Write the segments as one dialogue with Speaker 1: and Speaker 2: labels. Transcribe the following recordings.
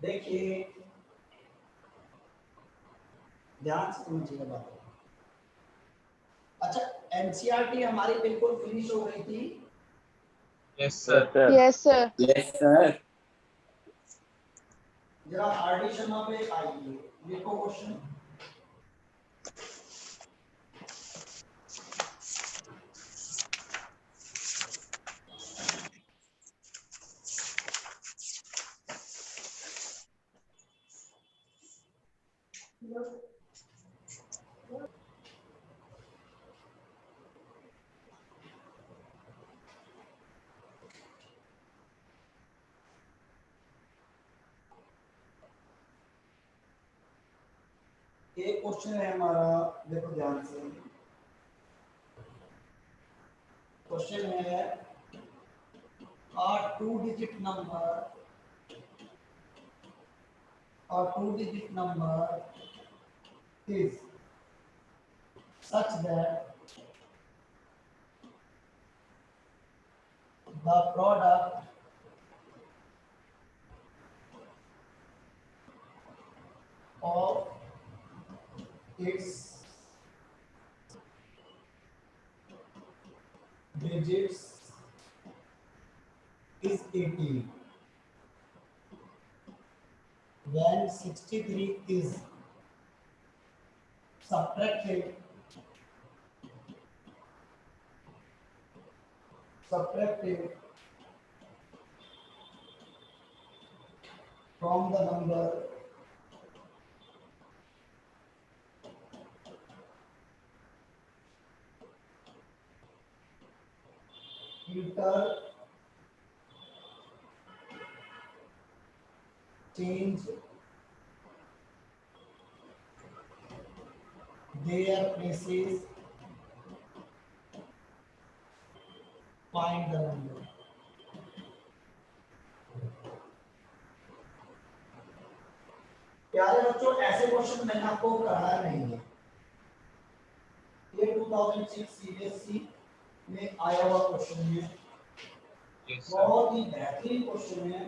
Speaker 1: देखिए ध्यान से समझिएगा बात। अच्छा, एनसीईआरटी हमारी बिल्कुल फिनिश हो गई थी।
Speaker 2: Yes sir.
Speaker 3: Yes sir.
Speaker 4: Yes sir.
Speaker 1: जरा आरडी शर्मा पे आइए, लिखो क्वेश्चन। एक क्वेश्चन है हमारा, देखो ध्यान से। क्वेश्चन है a two digit number is such that the product of its digits is 18. When 63 is subtracted from the number, interchange their places, find the number. प्यारे बच्चों, ऐसे क्वेश्चन मैंने आपको कराया नहीं है, ये 2006 सीबीएसई में आया हुआ क्वेश्चन है। बहुत ही बेहतरीन क्वेश्चन है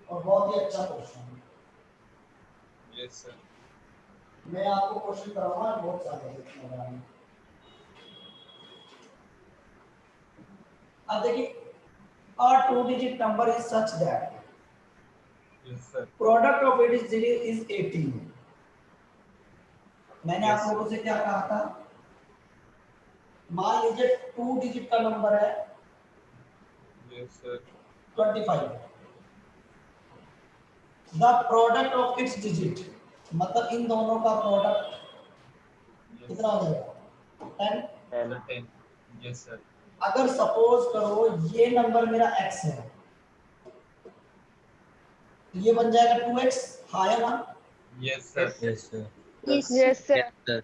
Speaker 1: और बहुत ही अच्छा क्वेश्चन है।
Speaker 2: Yes sir.
Speaker 1: मैं आपको क्वेश्चन कराऊंगा बहुत सारे। अब देखिए, a two digit number is such that product of its digit is 18. मैंने आप लोगों से क्या कहा था? मान लीजिए 2 डिजिट का नंबर है।
Speaker 2: Yes sir.
Speaker 1: 25. The product of its digit, मतलब इन दोनों का प्रोडक्ट कितना हो जाएगा? 10.
Speaker 2: Yes sir.
Speaker 1: अगर सपोज करो ये नंबर मेरा x है, तो ये बन जाएगा 2x, हाँ या ना?
Speaker 2: Yes sir.
Speaker 4: Yes sir.
Speaker 3: Yes sir.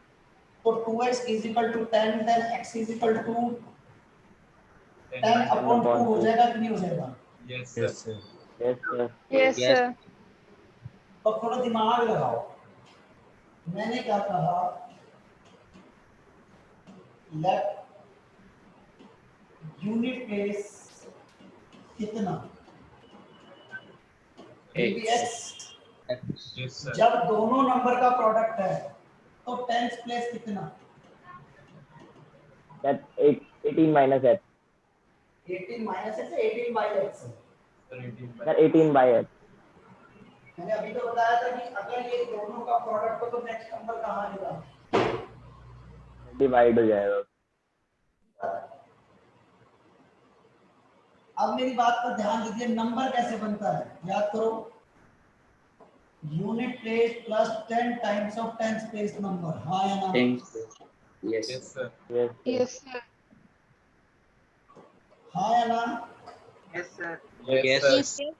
Speaker 1: तो 2x is equal to 10, then x is equal to 10/2 हो जाएगा कि नहीं हो जाएगा?
Speaker 2: Yes
Speaker 4: yes
Speaker 2: sir.
Speaker 4: Sir. Yes sir.
Speaker 3: Yes sir.
Speaker 1: तो थोड़ा दिमाग लगाओ। मैंने क्या कहा? लेट यूनिट प्लेस कितना? x।
Speaker 2: Yes sir.
Speaker 1: जब दोनों नंबर का प्रोडक्ट है तो टेंस प्लेस कितना?
Speaker 4: That 18 minus x.
Speaker 1: 18 minus x, 18 by x।
Speaker 4: That 18 by x.
Speaker 1: मैंने अभी तो बताया था कि अगर ये दोनों का प्रोडक्ट हो तो नेक्स्ट नंबर कहाँ आएगा?
Speaker 4: डिवाइड हो जाएगा।
Speaker 1: अब मेरी बात पर ध्यान दीजिए, नंबर कैसे बनता है याद करो। Unit place plus 10 times of tens place number, हाँ या ना?
Speaker 4: Yes
Speaker 2: sir.
Speaker 3: Yes sir.
Speaker 1: हाँ या ना?
Speaker 2: Yes sir.
Speaker 3: Yes sir.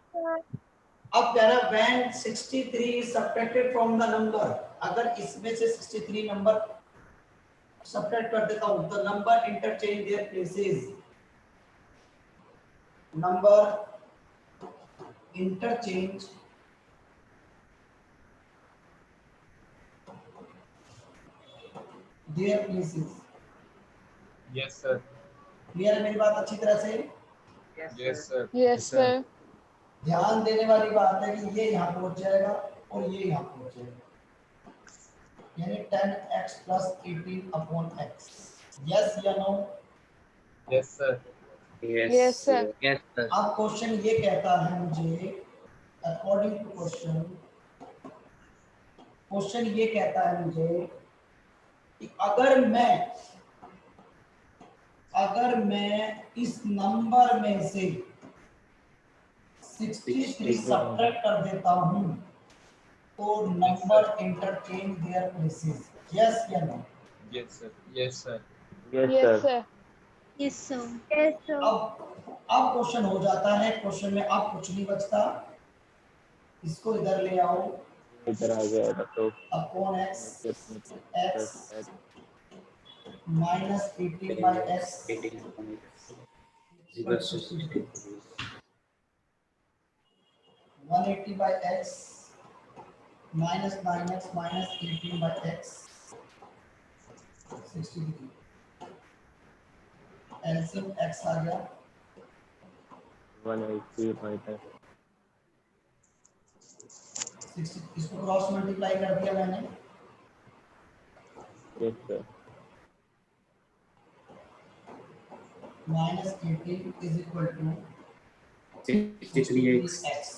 Speaker 1: अब कह रहा when 63 is subtracted from the number, अगर इसमें से 63 नंबर सब्ट्रैक्ट कर देता हूं तो number interchange their places, number interchange their places.
Speaker 2: Yes sir.
Speaker 1: Clear है मेरी बात अच्छी तरह से?
Speaker 2: Yes sir.
Speaker 3: Yes sir.
Speaker 1: ध्यान देने वाली बात है कि ये यहाँ पहुंच जाएगा और ये यहाँ पहुंच जाएगा, यानी 10x plus 18 upon x। Yes या no?
Speaker 2: Yes, sir.
Speaker 3: Yes, sir.
Speaker 5: Yes, sir.
Speaker 1: अब क्वेश्चन ये कहता है मुझे, अकॉर्डिंग टू क्वेश्चन ये कहता है मुझे कि अगर मैं इस नंबर में से 63 सब्ट्रैक्ट कर देता हूं तो number interchange their places. Yes या no?
Speaker 2: Yes, sir. Yes, sir.
Speaker 4: Yes,
Speaker 3: Yes,
Speaker 4: sir.
Speaker 3: sir.
Speaker 6: Yes, sir. Yes, sir.
Speaker 1: अब क्वेश्चन हो जाता है, क्वेश्चन में अब कुछ नहीं बचता, इसको इधर ले आओ,
Speaker 4: इधर आ जाएगा तो
Speaker 1: upon x minus 18 by x
Speaker 5: 18 upon x equals to 60.
Speaker 1: 180 by x minus 9x minus 18 by x 60 degree. LCM x आ गया
Speaker 4: 180 minus
Speaker 1: 60, इसको क्रॉस मल्टीप्लाई कर दिया मैंने,
Speaker 4: yes sir
Speaker 1: minus 18 is equal to
Speaker 5: 63x.
Speaker 1: x।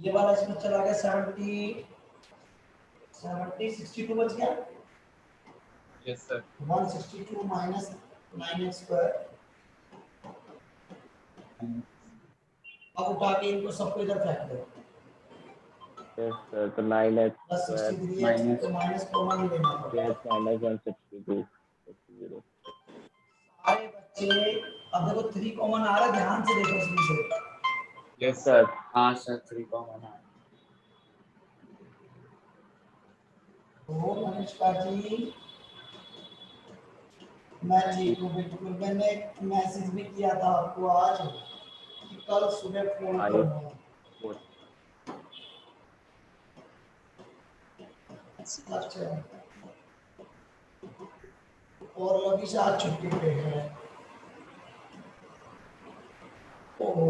Speaker 1: ये वाला इसमें चला गया 70 62 बच गया,
Speaker 2: Yes, sir.
Speaker 1: 162 minus 9x square. अब उठा के इनको सबको इधर फेंक दो,
Speaker 4: yes sir तो 9x
Speaker 1: प्लस
Speaker 4: square
Speaker 1: 63x तो माइनस कॉमन ही लेना पड़ेगा।
Speaker 4: yes minus 162 0
Speaker 1: सारे बच्चे अब देखो 3 कॉमन आ रहा है, ध्यान से देखो इसमें से।
Speaker 2: Yes, sir.
Speaker 4: sir
Speaker 5: हाँ सर 3 कॉमन है.
Speaker 1: तो अनुष्का जी, मैं ठीक हूँ बिल्कुल, मैंने एक मैसेज भी किया था आपको आज कि कल सुबह फोन
Speaker 4: आए।
Speaker 1: करूँगा। अच्छा, और लवीश आज छुट्टी पे है। ओहो,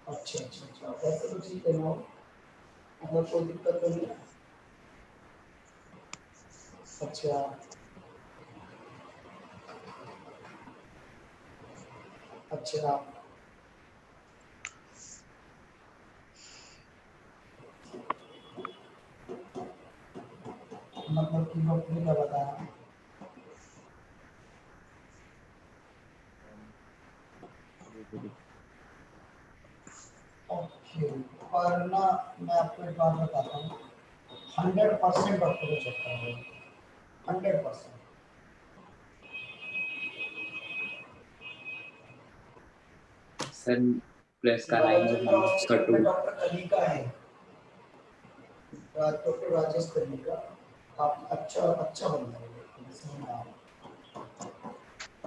Speaker 1: अच्छा, वैसे तो ठीक है ना, अगर कोई दिक्कत नहीं है। अच्छा, अच्छा, मतलब कि डॉक्टर क्या बताया? ओके, पर ना मैं आपको एक बात बताता हूँ, 100% डॉक्टर को चेक करूँगा, 100%।
Speaker 5: सर प्लस का 9 और माइनस का 2.
Speaker 1: डॉक्टर कलिका है, डॉक्टर राजेश कलिका, काफी अच्छा बंदा है, सही नाम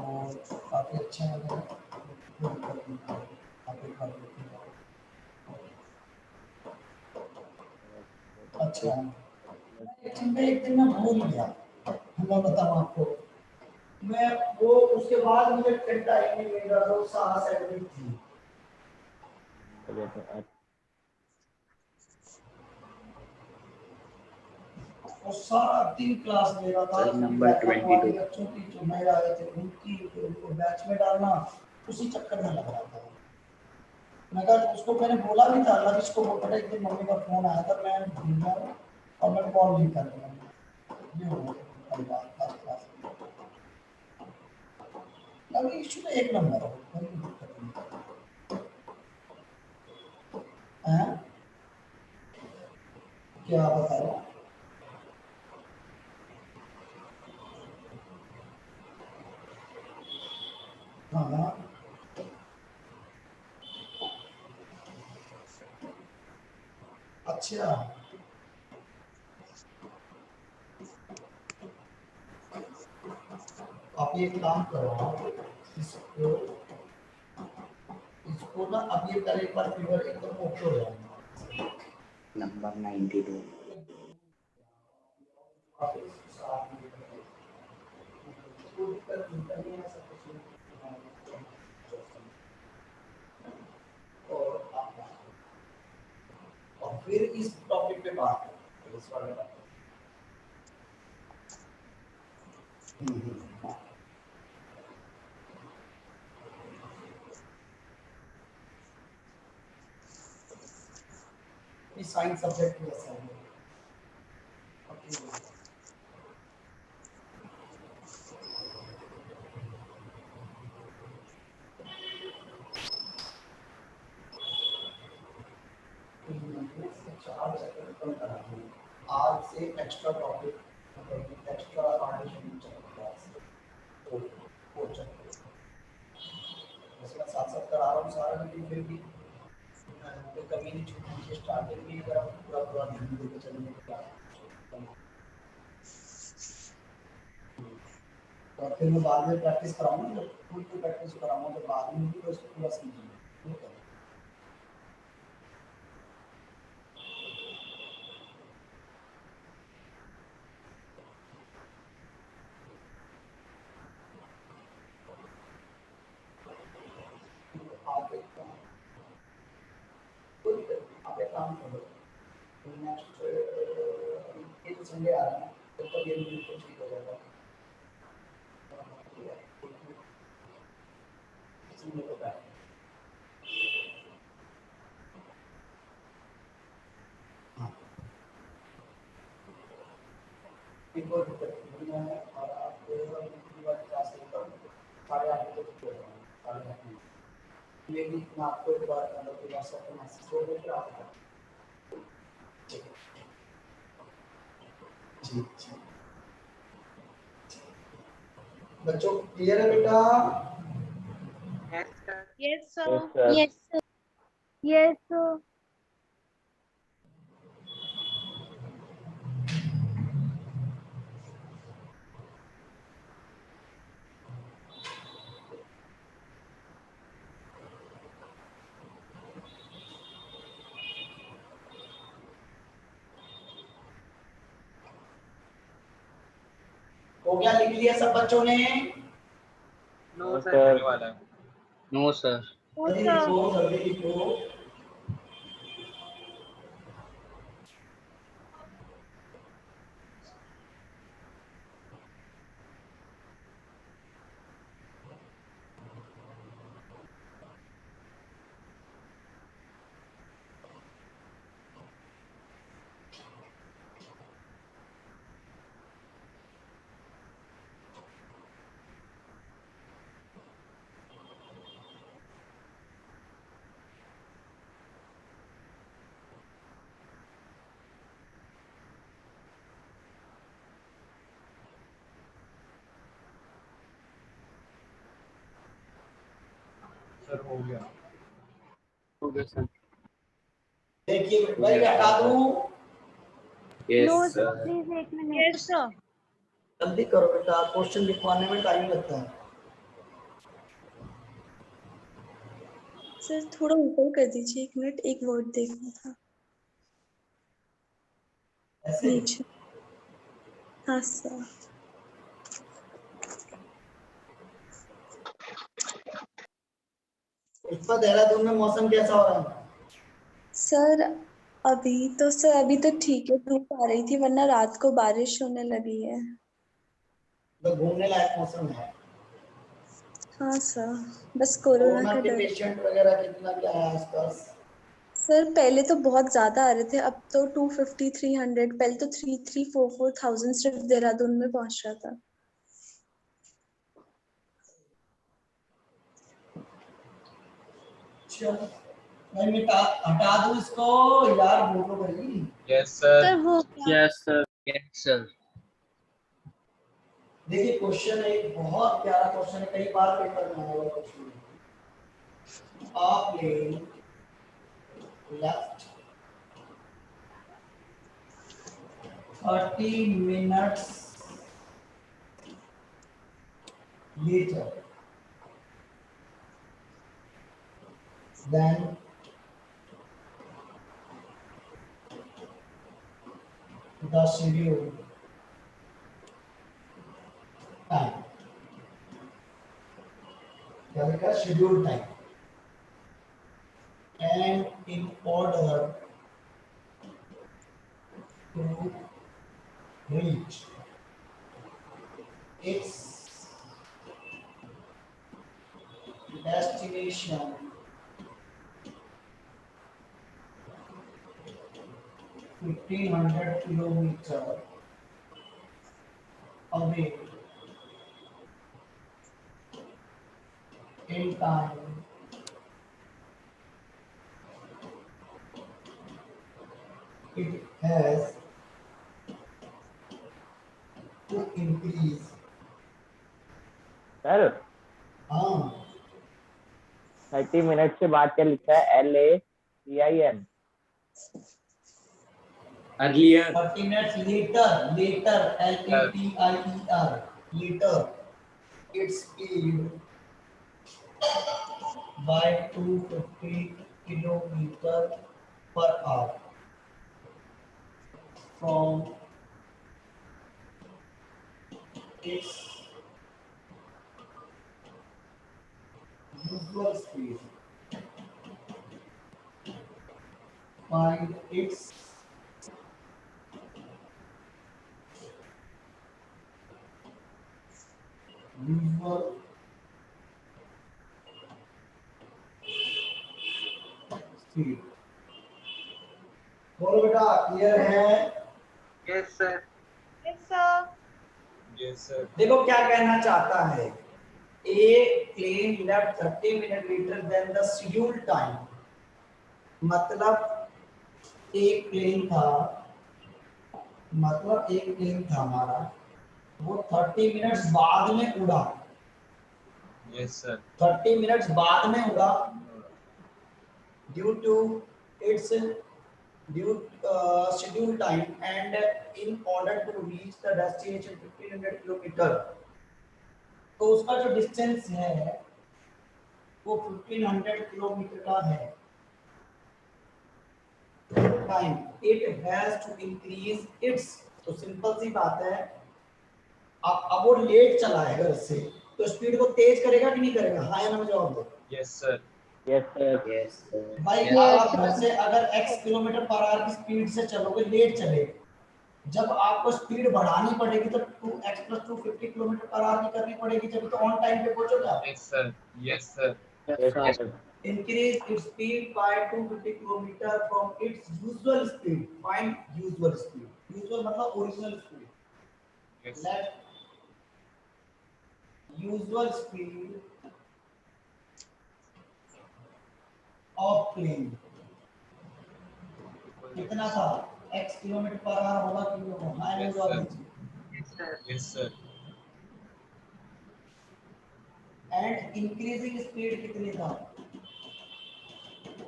Speaker 1: और काफी अच्छा है, अच्छा। एक दिन मैं भूल गया, मैं बताऊँ आपको, मैं वो उसके बाद मुझे टाइम नहीं मिल रहा, वो सांस एडमिट थी। और सारा दिन क्लास ले रहा था,
Speaker 5: सर नंबर 22.
Speaker 1: बच्चों की जो नए आए थे उनकी उनको बैच में डालना, उसी चक्कर में लग रहा था। मगर उसको मैंने बोला भी था, लविश को बोला एक दिन मम्मी का फोन आया था, मैं भूल गया और मैं कॉल नहीं कर रहा, ये हो गया क्लास में। लविश तो एक नंबर हो, कोई दिक्कत नहीं है। क्या बताओ? हाँ, अच्छा, आप ये काम करो, इसको ना अब ये करे, एक बार फीवर एकदम ओके हो जाएगा।
Speaker 5: नंबर 92.
Speaker 1: कोई दिक्कत नहीं है, सब कुछ और फिर इस टॉपिक पे बात करें, इस वाले टॉपिक इस साइंस सब्जेक्ट में ऐसा है। चार चैप्टर कम करा दूँ आज से एक्स्ट्रा टॉपिक मतलब एक्स्ट्रा पार्टीशन चैप्टर वो चैप्टर इसमें साथ साथ करा रहा हूँ सारा, लेकिन फिर भी तो कमी नहीं छूटनी चाहिए। स्टार्टिंग में अगर आप पूरा पूरा ध्यान देकर चलेंगे तो और फिर मैं बाद में प्रैक्टिस कराऊंगा, जब फुल प्रैक्टिस कराऊंगा तो बाद में भी तो उसको पूरा समझिए। आप एक काम करो, नेक्स्ट ये जो संडे आ रहा है तब तक ये बिल्कुल ठीक हो जाएगा। संडे को बैठ एक और दिक्कत है और आप दूसरी बार क्लास लेकर 8:30 बजे तक हो जाएगा, 8:30 लेकिन मैं आपको एक बार मतलब व्हाट्सएप पे मैसेज कर देकर आपको जी जी बच्चों क्लियर है बेटा?
Speaker 6: Yes, sir.
Speaker 4: Yes, sir.
Speaker 6: Yes, sir. Yes, sir.
Speaker 1: हो गया, लिख लिया सब बच्चों ने?
Speaker 2: No
Speaker 4: sir.
Speaker 2: सर, होने वाला है।
Speaker 5: No sir.
Speaker 6: No,
Speaker 1: जल्दी
Speaker 6: sir.
Speaker 1: लिखो, जल्दी लिखो।
Speaker 2: सर हो गया।
Speaker 5: हो गया सर।
Speaker 1: देखिए भाई हटा दूं?
Speaker 5: Yes
Speaker 6: No, sir.
Speaker 5: Sir.
Speaker 6: Please एक minute. Yes, sir.
Speaker 1: जल्दी करो बेटा, क्वेश्चन लिखवाने में टाइम लगता है।
Speaker 7: सर थोड़ा ऊपर कर दीजिए, 1 मिनट, एक वर्ड देखना था
Speaker 1: ऐसे
Speaker 7: नीचे। हाँ सर।
Speaker 1: इस पर देहरादून में मौसम कैसा हो रहा है?
Speaker 7: सर अभी तो ठीक है, धूप आ रही थी, वरना रात को बारिश होने लगी है।
Speaker 1: तो घूमने लायक मौसम है?
Speaker 7: हाँ सर, बस कोरोना
Speaker 1: कोरोना
Speaker 7: का
Speaker 1: के
Speaker 7: डर।
Speaker 1: पेशेंट वगैरह कितना क्या है आसपास?
Speaker 7: सर पहले तो बहुत ज्यादा आ रहे थे, अब तो 250 300, पहले तो 3-4 सिर्फ देहरादून में पहुंच रहा था।
Speaker 1: चलो नहीं मिटा, हटा दूं इसको यार, बोलो भाई।
Speaker 2: Yes sir.
Speaker 6: Sir, हो गया.
Speaker 5: Yes sir. Yes sir.
Speaker 1: देखिए क्वेश्चन एक बहुत प्यारा क्वेश्चन है, कई बार पेपर में आया हुआ क्वेश्चन। आप ले left 30 minutes later than the scheduled time. क्या लिखा schedule time and in order to reach its destination 1500 kilometer away in time it has to increase
Speaker 4: sir
Speaker 1: हाँ
Speaker 4: 30 मिनट से बाद क्या लिखा है LATIM
Speaker 5: earlier
Speaker 1: 30 minutes later later later its speed by 250 kilometer per hour from its usual speed. Find its usual speed. बोलो बेटा clear है?
Speaker 2: Yes sir
Speaker 6: Yes, sir.
Speaker 2: Yes sir
Speaker 1: देखो क्या कहना चाहता है A plane left 30 minutes later than the scheduled time मतलब एक प्लेन था हमारा वो 30 मिनट्स बाद में उड़ा
Speaker 2: यस सर
Speaker 1: 30 मिनट्स बाद में उड़ा due to its scheduled time and in order to reach the destination 1500 kilometer तो उसका जो डिस्टेंस है वो 1500 किलोमीटर का है time it has to increase it's तो सिंपल सी बात है अब वो लेट चला है घर से तो स्पीड को तेज करेगा कि नहीं करेगा हाँ या ना में जवाब दो
Speaker 2: yes sir
Speaker 4: yes sir
Speaker 5: yes sir
Speaker 1: भाई आप घर से अगर x किलोमीटर पर आवर की स्पीड से चलोगे लेट चले जब आपको स्पीड बढ़ानी पड़ेगी तो 2x + 2 50 किलोमीटर पर आवर की करनी पड़ेगी जब तो ऑन टाइम पे पहुंचोगे आप
Speaker 2: yes sir yes sir
Speaker 4: yes sir
Speaker 1: increase its speed by 250 kilometer from its usual speed find usual speed usual मतलब original speed
Speaker 2: yes
Speaker 1: let usual speed of plane कितना था x किलोमीटर पर आवर होगा कि नहीं होगा हाँ
Speaker 2: Yes,
Speaker 1: जवाब
Speaker 2: sir.
Speaker 1: दीजिए
Speaker 2: yes sir
Speaker 1: and increasing speed कितनी था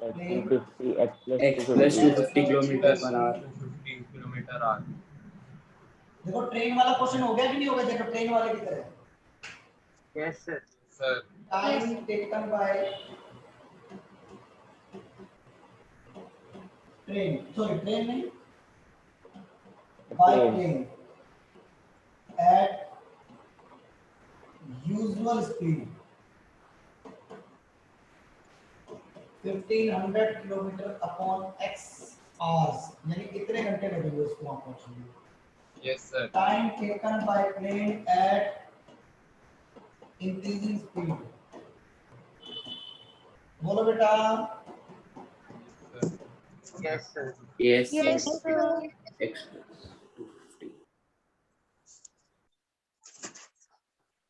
Speaker 4: 250 x
Speaker 5: x plus 250 kilometer per hour
Speaker 2: 250 kilometre our
Speaker 1: देखो ट्रेन वाला क्वेश्चन हो गया कि नहीं हो गया देखो ट्रेन वाले की तरह
Speaker 2: yes sir sir
Speaker 1: time taken by train sorry train नहीं by plane at usual speed 1500 kilometre upon x hours यानी कितने घंटे लगेंगे उसको वहां पहुंचने में
Speaker 2: yes sir
Speaker 1: time taken by plane at increasing speed बोलो बेटा
Speaker 2: yes sir
Speaker 5: yes
Speaker 6: Yes, sir.
Speaker 5: x plus 250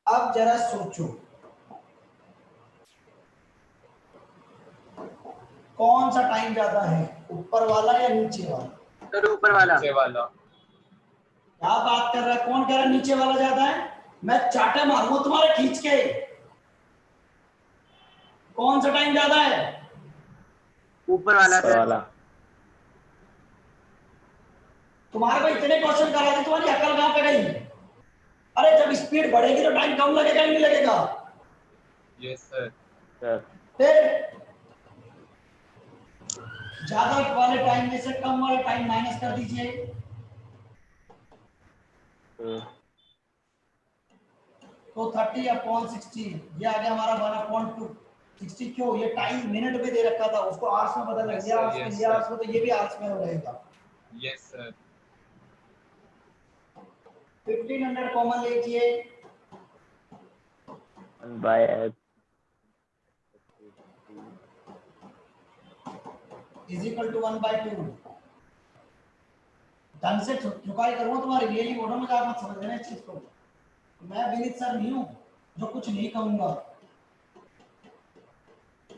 Speaker 1: अब जरा सोचो कौन सा टाइम ज्यादा है ऊपर वाला या नीचे वाला
Speaker 2: सर ऊपर वाला नीचे वाला
Speaker 1: क्या बात कर रहा है कौन कह रहा है नीचे वाला ज्यादा है मैं चाटे मारूंगा तुम्हारे खींच के कौन सा टाइम ज्यादा है
Speaker 2: ऊपर वाला
Speaker 4: वाला
Speaker 1: तुम्हारे को इतने क्वेश्चन करा थे तुम्हारी अकल कहां पे गई अरे जब स्पीड बढ़ेगी तो टाइम कम लगेगा या नहीं लगेगा
Speaker 2: यस सर
Speaker 4: सर
Speaker 1: फिर ज्यादा वाले टाइम में से कम वाले टाइम माइनस कर दीजिए तो 30/60 ये आ गया हमारा 1/2। 60 क्यों, ये टाइम मिनट में दे रखा था, उसको आवर्स में बदल
Speaker 2: Yes,
Speaker 1: दिया,
Speaker 2: sir.
Speaker 1: आवर्स में
Speaker 2: Yes,
Speaker 1: दिया,
Speaker 2: sir.
Speaker 1: आवर्स में, तो ये भी आवर्स में हो रहेगा।
Speaker 2: Yes, sir.
Speaker 1: 1500 कॉमन लीजिए,
Speaker 4: 1/x
Speaker 1: इज इक्वल टू 1/2। ढंग से चुकाई करूंगा तुम्हारे लिए, ये बोलो मजाक मत समझ लेना इस चीज को। मैं विनीत सर नहीं हूं जो कुछ नहीं कहूंगा,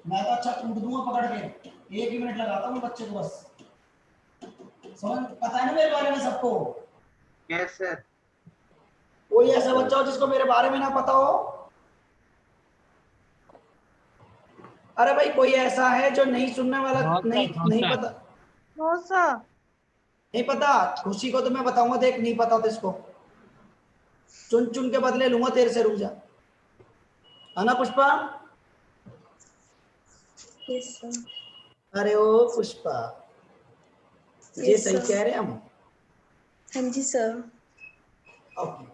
Speaker 1: मैं तो अच्छा कूद दूंगा पकड़ के, 1 मिनट लगाता हूँ बच्चे को बस। समझ, पता है ना मेरे बारे में सबको?
Speaker 2: Yes, sir.
Speaker 1: कोई ऐसा बच्चा हो जिसको मेरे बारे में ना पता हो? अरे भाई कोई ऐसा है जो नहीं सुनने वाला? नहीं नहीं पता,
Speaker 6: नो सर।
Speaker 1: नहीं पता। खुशी को तो मैं बताऊंगा, देख नहीं पता तो इसको चुन चुन के बदले लूंगा तेरे से, रुक जा। है ना पुष्पा?
Speaker 7: Yes sir.
Speaker 1: अरे ओ पुष्पा, ये
Speaker 7: Yes,
Speaker 1: सही
Speaker 7: sir.
Speaker 1: कह रहे हैं हम?
Speaker 7: हाँ जी सर।
Speaker 1: ओके,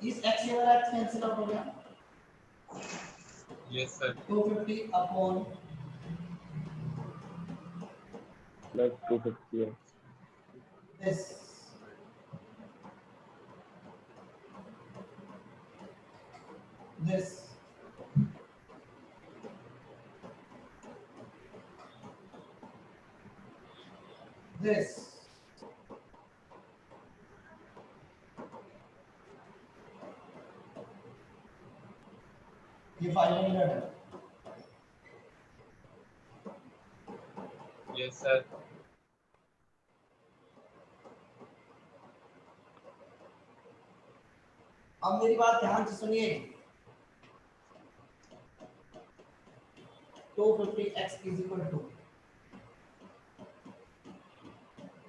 Speaker 1: इस x ये वाला x कैंसिल आउट हो गया।
Speaker 2: Yes, sir.
Speaker 1: 250 upon
Speaker 4: plus 250x
Speaker 1: this, this this ये 500 है।
Speaker 2: Yes, sir.
Speaker 1: अब मेरी बात ध्यान से सुनिए। 250x is equal to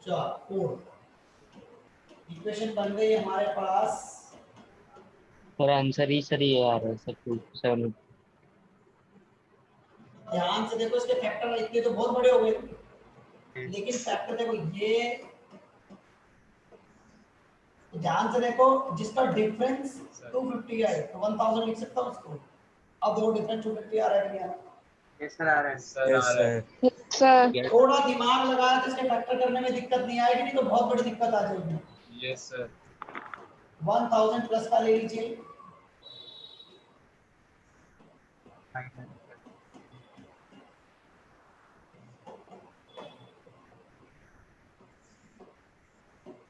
Speaker 1: 4। Equation बन गई हमारे पास।
Speaker 8: सर आंसर ही सही है यार सर 7।
Speaker 1: ध्यान से देखो, इसके फैक्टर इतने तो बहुत बड़े हो गए, लेकिन फैक्टर देखो ये, ध्यान से देखो, जिसका डिफरेंस 250 है तो 1000 लिख सकता हूं उसको। अब देखो डिफरेंस 250 आ रहा है कि नहीं आ रहा?
Speaker 2: Yes, sir. आ रहा है। Sir,
Speaker 5: Yes,
Speaker 2: आ रहा है।
Speaker 5: sir.
Speaker 3: Yes, sir.
Speaker 1: थोड़ा दिमाग लगाया तो इसके फैक्टर करने में दिक्कत नहीं आएगी, नहीं तो बहुत बड़ी दिक्कत आ जाएगी।
Speaker 2: Yes, sir.
Speaker 1: 1000 प्लस का ले लीजिए,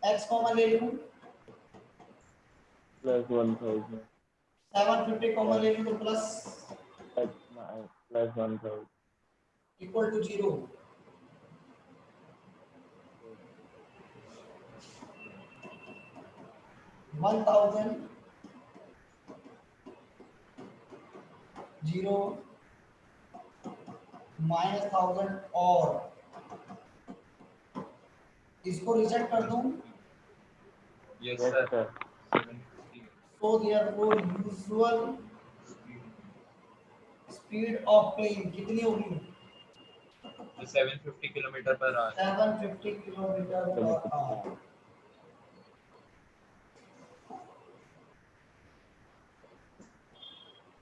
Speaker 1: x कॉमन ले लूं,
Speaker 4: plus 1000
Speaker 1: 750 कॉमन ले लूं तो plus
Speaker 4: plus 1000
Speaker 1: equal to 0। One thousand 0 -1000 और इसको रिजेक्ट कर दूं,
Speaker 2: Yes,
Speaker 4: yes
Speaker 2: sir.
Speaker 4: sir
Speaker 2: 750.
Speaker 1: so therefore usual speed of plane कितनी होगी?
Speaker 2: तो 750 kilometre per hour.
Speaker 1: 750 kilometre per hour.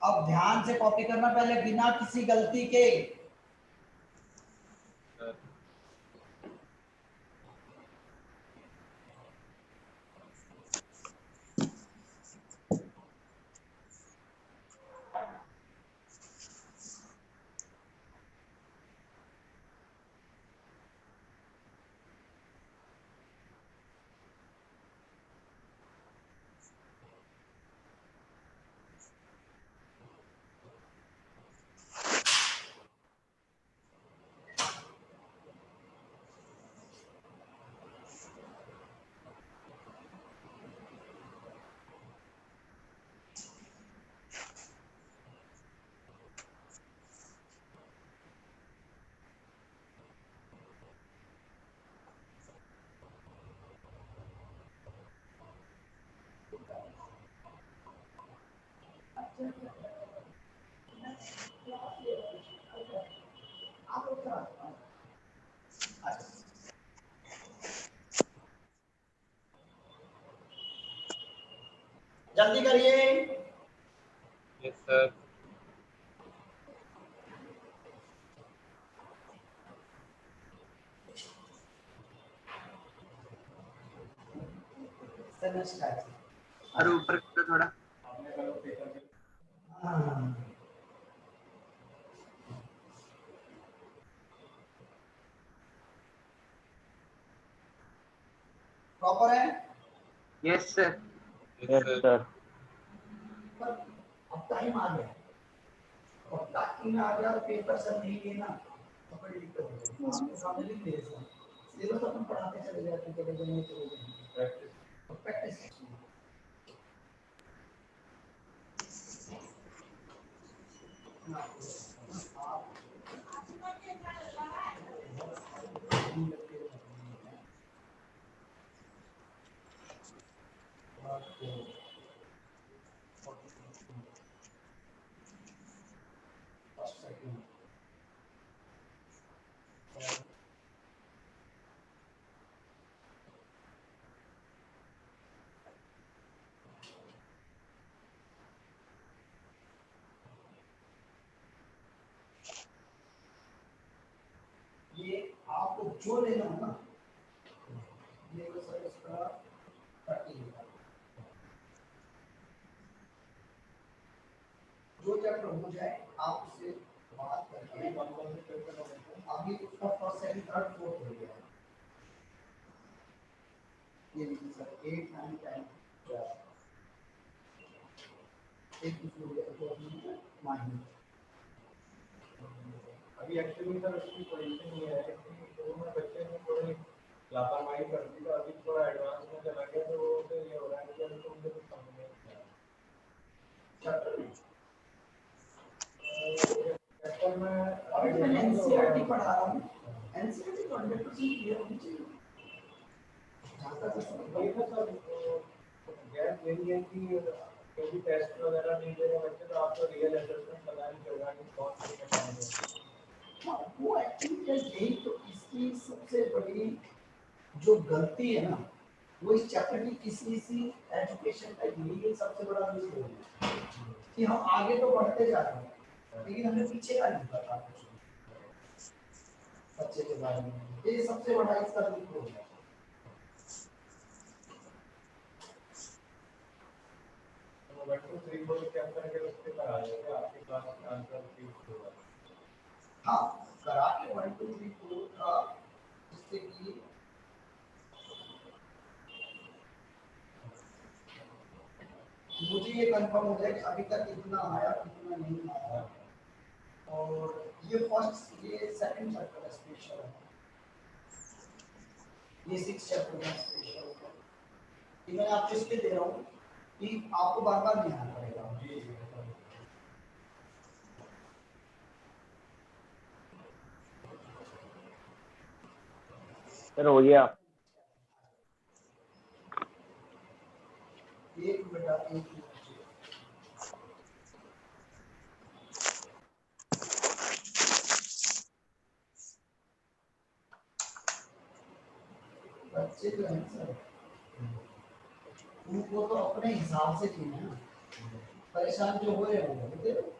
Speaker 1: अब ध्यान से कॉपी करना पहले, बिना किसी गलती के।
Speaker 2: Sir.
Speaker 1: जल्दी करिए।
Speaker 2: Yes, sir.
Speaker 5: और ऊपर तो थोड़ा
Speaker 1: प्रॉपर है।
Speaker 5: Yes sir
Speaker 2: Yes,
Speaker 4: Yes,
Speaker 2: sir.
Speaker 4: sir.
Speaker 1: पर अब टाइम आ गया, और टाइम में आ गया तो पेपर सर नहीं लेना तो बड़ी दिक्कत हो जाएगी। आपके सामने लिख दे सर, सिलेबस अपन पढ़ाते चले जाते हैं, चले जाएंगे चले जाएंगे, प्रैक्टिस ये आपको जो लेना है ना, ये सर इसका 30 जो चैप्टर हो जाए आप उससे बात करके अभी उसका फर्स्ट सेकंड थर्ड फोर्थ हो गया है। ये लीजिए सर 8 9 10 एक दूसरे को माइनस
Speaker 9: अभी एक्चुअली सर उसकी पोजीशन ये है कि शुरू में बच्चे ने थोड़ी लापरवाही कर दी, तो अभी थोड़ा एडवांस में चला गया, तो वो तो ये हो रहा है कि अभी तो मुझे कुछ समझ नहीं चैप्टर में
Speaker 1: अभी मैं एनसीईआरटी पढ़ा रहा हूँ, एनसीईआरटी तो 100% क्लियर होनी चाहिए। जाता तो सब
Speaker 9: वही ना सर, गैप यही है कि कभी टेस्ट वगैरह नहीं दे रहे बच्चे, तो आपको रियल असेसमेंट पता नहीं चल रहा कि कौन सी है।
Speaker 1: वो एक्चुअली यही तो इसकी सबसे बड़ी जो गलती है ना, वो इस चैप्टर की किसी एजुकेशन का यही सबसे बड़ा मिस्टेक है कि हम आगे तो बढ़ते जा रहे हैं लेकिन हमें पीछे का नहीं पता कुछ बच्चे के बारे में। ये सबसे बड़ा इसका दुख है। हाँ, करा के 1 2 3 4 का जिससे कि मुझे ये कंफर्म हो जाए कि अभी तक कितना आया कितना नहीं आया। और ये फर्स्ट ये सेकंड चैप्टर का स्पेशल है, ये 6 चैप्टर का स्पेशल है। ये मैं आपको इसलिए दे रहा हूँ कि आपको बार बार नहीं आना पड़ेगा।
Speaker 4: सर हो गया।
Speaker 1: एक बेटा एक बच्चे जो है सर, उनको तो अपने हिसाब से जीना है, परेशान जो हो रहे हैं वो होते हैं।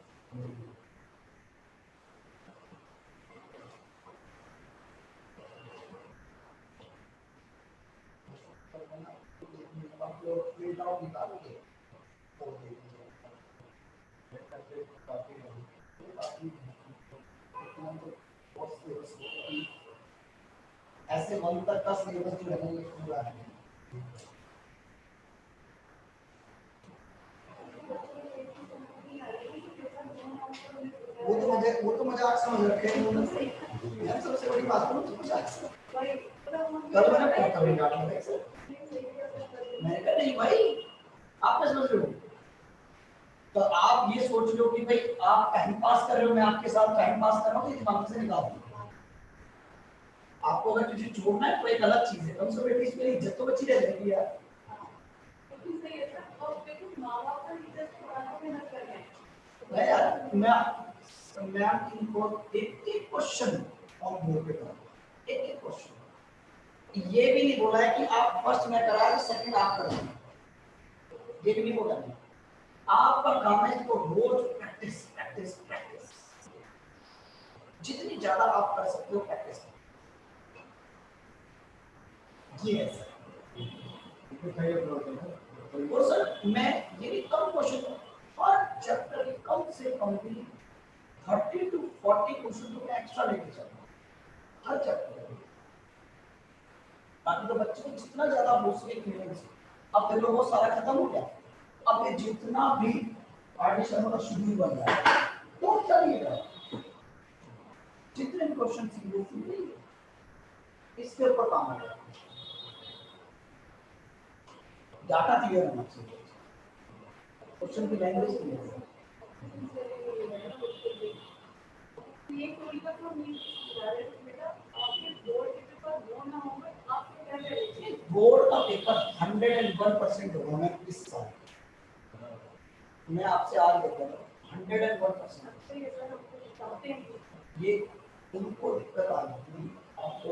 Speaker 1: आप लोग प्रिंट आउट निकालोगे तो ऐसे 1 तक का सिलेबस जो है ये पूरा है। वो तो मजाक समझ रखे हैं उन्होंने। यार सबसे बड़ी बात तो मजाक से कल मैंने फोन कर लिया था, मैंने कहा नहीं भाई आप क्या समझ रहे हो। तो आप ये सोच लो कि भाई आप टाइम पास कर रहे हो, मैं आपके साथ टाइम पास कर रहा हूँ, दिमाग से निकाल दो। आपको अगर तुझे छोड़ना है तो एक अलग चीज है, कम से कम एटलीस्ट मेरी इज्जत तो बची रह जाएगी यार। नहीं यार मैं इनको एक क्वेश्चन और बोल के करूँ, एक क्वेश्चन। ये भी नहीं बोला है कि आप फर्स्ट मैं करा तो सेकंड आप करेंगे, ये भी नहीं बोला है। आपका काम है तो रोज प्रैक्टिस प्रैक्टिस प्रैक्टिस, जितनी ज्यादा आप कर सकते हो प्रैक्टिस। यस और सर मैं ये भी कम क्वेश्चन हर चैप्टर के कम से कम भी 30 to 40 क्वेश्चन तो मैं एक्स्ट्रा लेके चलता हूँ हर चैप्टर में, ताकि तो बच्चे को जितना ज्यादा हो सके क्लियरेंस। अब देखो वो सारा खत्म हो गया, अब ये जितना भी एडिशन का शेड्यूल बन रहा है तो चलिएगा, जितने क्वेश्चन सीरियसली इसके ऊपर काम है, डाटा क्लियर होना चाहिए, क्वेश्चन की लैंग्वेज क्लियर है। बोर्ड का पेपर 101% होगा मैं इस साल, मैं आपसे आज कहता हूँ 101%। ये उनको दिक्कत आ रही है आपको